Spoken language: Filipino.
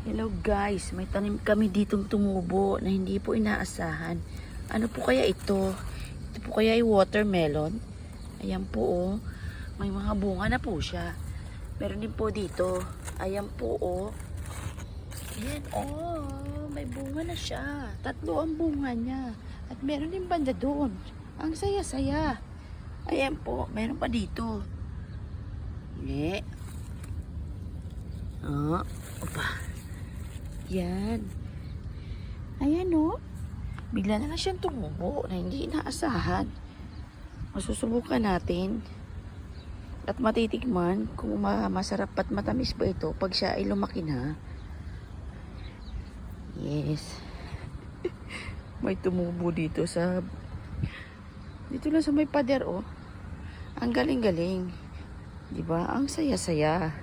Hello guys, may tanim kami ditong tumubo na hindi po inaasahan. Ano po kaya ito? Ito po kaya ay watermelon? Ayan po oh, may mga bunga na po siya. Meron din po dito. Ayan po oh. Ayan oh, may bunga na siya. 3 ang bunga niya. At meron din banda doon. Ang saya-saya. Ayan po, meron pa dito. Ne. Oh, opa. Yan. Ayan o. Bigla na lang siyang tumubo na hindi inaasahan. Masusubukan natin at matitikman kung masarap at matamis ba ito pag siya ay lumaki na. Yes. May tumubo dito sa dito lang sa may pader oh. Ang galing-galing. 'Di ba? Ang saya-saya.